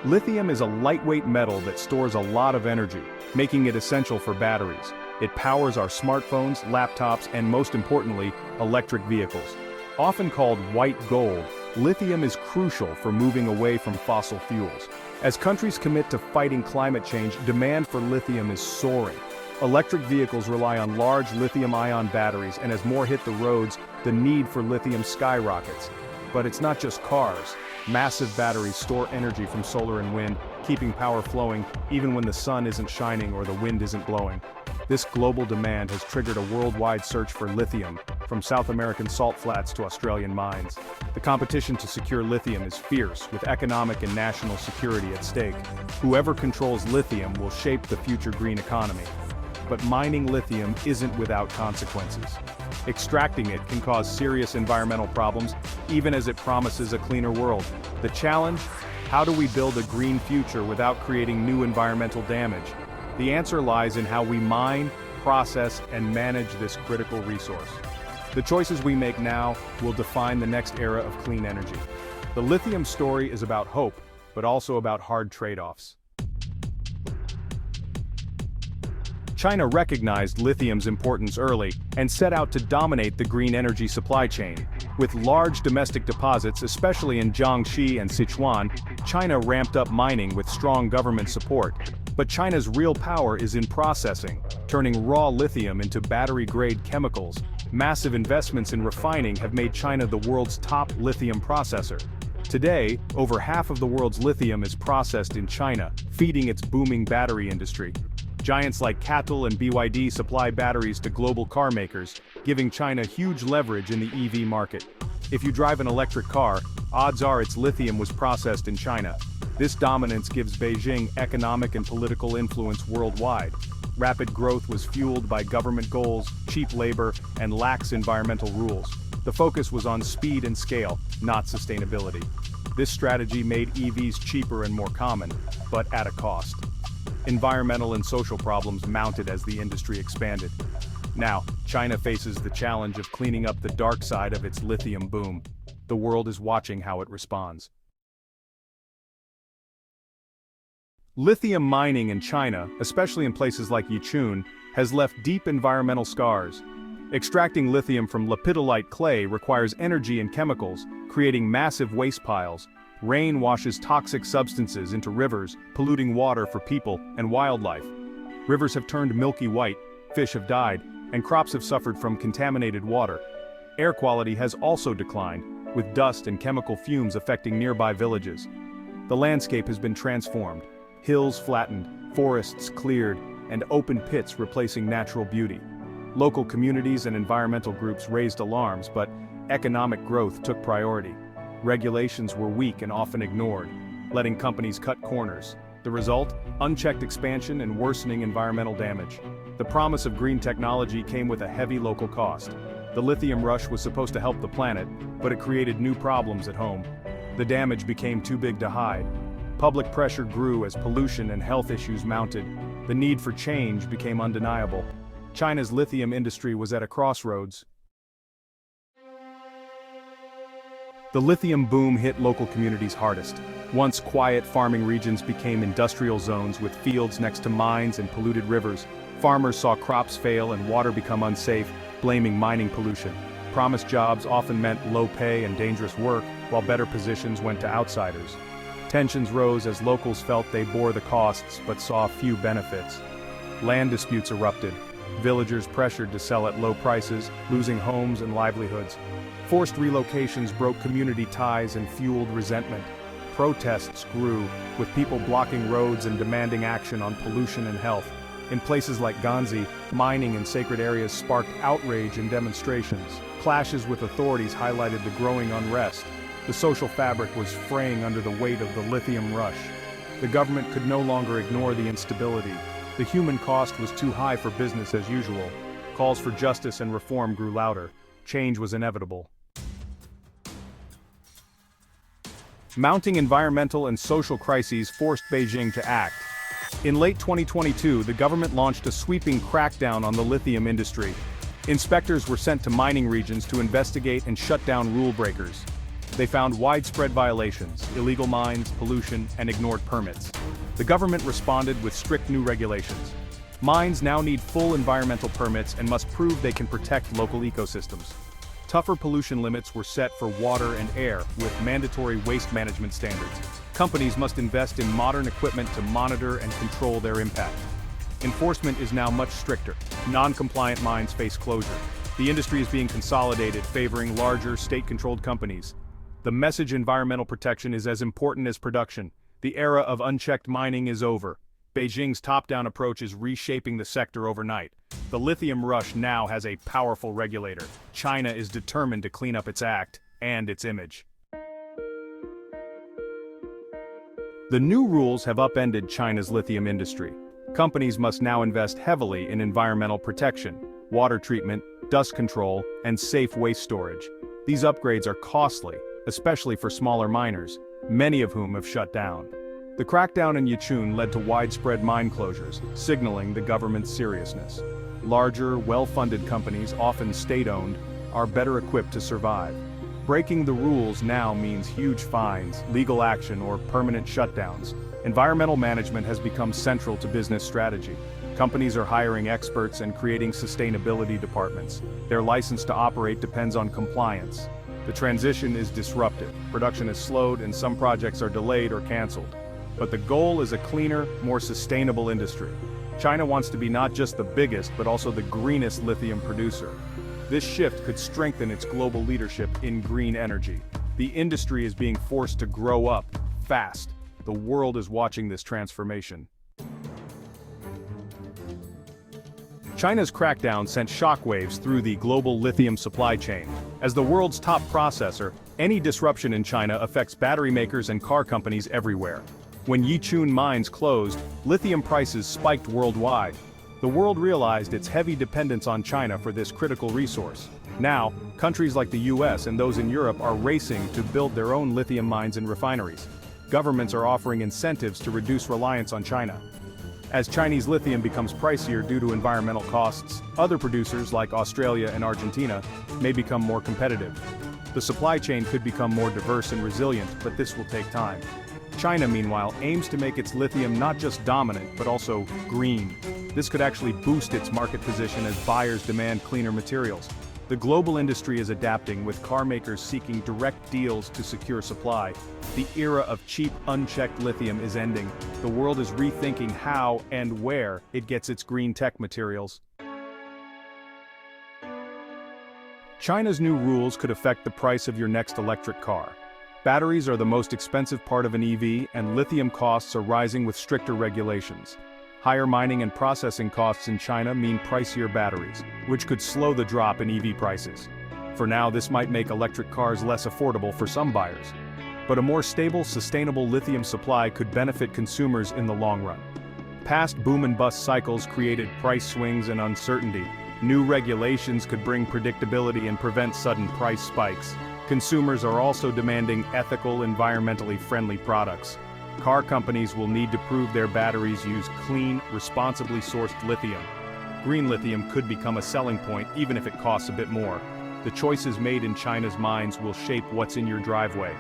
Lithium is a lightweight metal that stores a lot of energy, making it essential for batteries. It powers our smartphones, laptops, and most importantly, electric vehicles. Often called white gold, lithium is crucial for moving away from fossil fuels. As countries commit to fighting climate change, demand for lithium is soaring. Electric vehicles rely on large lithium-ion batteries, and as more hit the roads, the need for lithium skyrockets. But it's not just cars. Massive batteries store energy from solar and wind, keeping power flowing even when the sun isn't shining or the wind isn't blowing. This global demand has triggered a worldwide search for lithium, from South American salt flats to Australian mines. The competition to secure lithium is fierce, with economic and national security at stake. Whoever controls lithium will shape the future green economy. But mining lithium isn't without consequences. Extracting it can cause serious environmental problems, even as it promises a cleaner world. The challenge? How do we build a green future without creating new environmental damage? The answer lies in how we mine, process, and manage this critical resource. The choices we make now will define the next era of clean energy. The lithium story is about hope, but also about hard trade-offs. China recognized lithium's importance early and set out to dominate the green energy supply chain. With large domestic deposits, especially in Jiangxi and Sichuan, China ramped up mining with strong government support. But China's real power is in processing, turning raw lithium into battery-grade chemicals. Massive investments in refining have made China the world's top lithium processor. Today, over half of the world's lithium is processed in China, feeding its booming battery industry. Giants like CATL and BYD supply batteries to global car makers, giving China huge leverage in the EV market. If you drive an electric car, odds are its lithium was processed in China. This dominance gives Beijing economic and political influence worldwide. Rapid growth was fueled by government goals, cheap labor, and lax environmental rules. The focus was on speed and scale, not sustainability. This strategy made EVs cheaper and more common, but at a cost. Environmental and social problems mounted as the industry expanded. Now, China faces the challenge of cleaning up the dark side of its lithium boom. The world is watching how it responds. Lithium mining in China, especially in places like Yichun, has left deep environmental scars. Extracting lithium from lepidolite clay requires energy and chemicals, creating massive waste piles. Rain washes toxic substances into rivers, polluting water for people and wildlife. Rivers have turned milky white, fish have died, and crops have suffered from contaminated water. Air quality has also declined, with dust and chemical fumes affecting nearby villages. The landscape has been transformed. Hills flattened, forests cleared, and open pits replacing natural beauty. Local communities and environmental groups raised alarms, but economic growth took priority. Regulations were weak and often ignored, letting companies cut corners. The result? Unchecked expansion and worsening environmental damage. The promise of green technology came with a heavy local cost. The lithium rush was supposed to help the planet, but it created new problems at home. The damage became too big to hide. Public pressure grew as pollution and health issues mounted. The need for change became undeniable. China's lithium industry was at a crossroads. The lithium boom hit local communities hardest. Once quiet farming regions became industrial zones with fields next to mines and polluted rivers. Farmers saw crops fail and water become unsafe, blaming mining pollution. Promised jobs often meant low pay and dangerous work, while better positions went to outsiders. Tensions rose as locals felt they bore the costs but saw few benefits. Land disputes erupted. Villagers pressured to sell at low prices, losing homes and livelihoods. Forced relocations broke community ties and fueled resentment. Protests grew, with people blocking roads and demanding action on pollution and health. In places like Ganzi, mining in sacred areas sparked outrage and demonstrations. Clashes with authorities highlighted the growing unrest. The social fabric was fraying under the weight of the lithium rush. The government could no longer ignore the instability. The human cost was too high for business as usual. Calls for justice and reform grew louder. Change was inevitable. Mounting environmental and social crises forced Beijing to act. In late 2022, the government launched a sweeping crackdown on the lithium industry. Inspectors were sent to mining regions to investigate and shut down rule breakers. They found widespread violations, illegal mines, pollution, and ignored permits. The government responded with strict new regulations. Mines now need full environmental permits and must prove they can protect local ecosystems. Tougher pollution limits were set for water and air, with mandatory waste management standards. Companies must invest in modern equipment to monitor and control their impact. Enforcement is now much stricter. Non-compliant mines face closure. The industry is being consolidated, favoring larger, state-controlled companies. The message: environmental protection is as important as production. The era of unchecked mining is over. Beijing's top-down approach is reshaping the sector overnight. The lithium rush now has a powerful regulator. China is determined to clean up its act and its image. The new rules have upended China's lithium industry. Companies must now invest heavily in environmental protection, water treatment, dust control, and safe waste storage. These upgrades are costly, especially for smaller miners, many of whom have shut down. The crackdown in Yichun led to widespread mine closures, signaling the government's seriousness. Larger, well-funded companies, often state-owned, are better equipped to survive. Breaking the rules now means huge fines, legal action, or permanent shutdowns. Environmental management has become central to business strategy. Companies are hiring experts and creating sustainability departments. Their license to operate depends on compliance. The transition is disruptive. Production is slowed and some projects are delayed or canceled. But the goal is a cleaner, more sustainable industry. China wants to be not just the biggest, but also the greenest lithium producer. This shift could strengthen its global leadership in green energy. The industry is being forced to grow up, fast. The world is watching this transformation. China's crackdown sent shockwaves through the global lithium supply chain. As the world's top processor, any disruption in China affects battery makers and car companies everywhere. When Yichun mines closed, lithium prices spiked worldwide. The world realized its heavy dependence on China for this critical resource. Now, countries like the US and those in Europe are racing to build their own lithium mines and refineries. Governments are offering incentives to reduce reliance on China. As Chinese lithium becomes pricier due to environmental costs, other producers like Australia and Argentina may become more competitive. The supply chain could become more diverse and resilient, but this will take time. China, meanwhile, aims to make its lithium not just dominant, but also green. This could actually boost its market position as buyers demand cleaner materials. The global industry is adapting, with car makers seeking direct deals to secure supply. The era of cheap, unchecked lithium is ending. The world is rethinking how and where it gets its green tech materials. China's new rules could affect the price of your next electric car. Batteries are the most expensive part of an EV, and lithium costs are rising with stricter regulations. Higher mining and processing costs in China mean pricier batteries, which could slow the drop in EV prices. For now, this might make electric cars less affordable for some buyers. But a more stable, sustainable lithium supply could benefit consumers in the long run. Past boom and bust cycles created price swings and uncertainty. New regulations could bring predictability and prevent sudden price spikes. Consumers are also demanding ethical, environmentally friendly products. Car companies will need to prove their batteries use clean, responsibly sourced lithium. Green lithium could become a selling point even if it costs a bit more. The choices made in China's mines will shape what's in your driveway.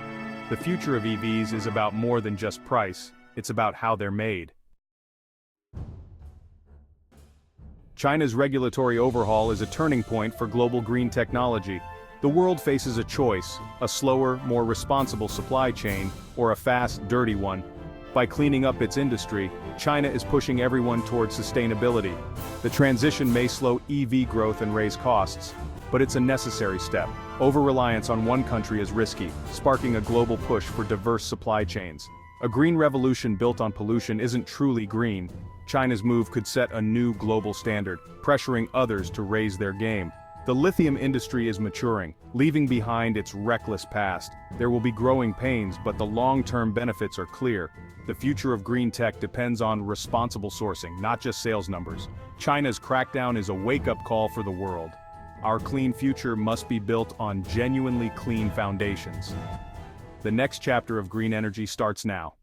The future of EVs is about more than just price, it's about how they're made. China's regulatory overhaul is a turning point for global green technology. The world faces a choice: a slower, more responsible supply chain, or a fast, dirty one. By cleaning up its industry, China is pushing everyone towards sustainability. The transition may slow EV growth and raise costs, but it's a necessary step. Over-reliance on one country is risky, sparking a global push for diverse supply chains. A green revolution built on pollution isn't truly green. China's move could set a new global standard, pressuring others to raise their game. The lithium industry is maturing, leaving behind its reckless past. There will be growing pains, but the long-term benefits are clear. The future of green tech depends on responsible sourcing, not just sales numbers. China's crackdown is a wake-up call for the world. Our clean future must be built on genuinely clean foundations. The next chapter of green energy starts now.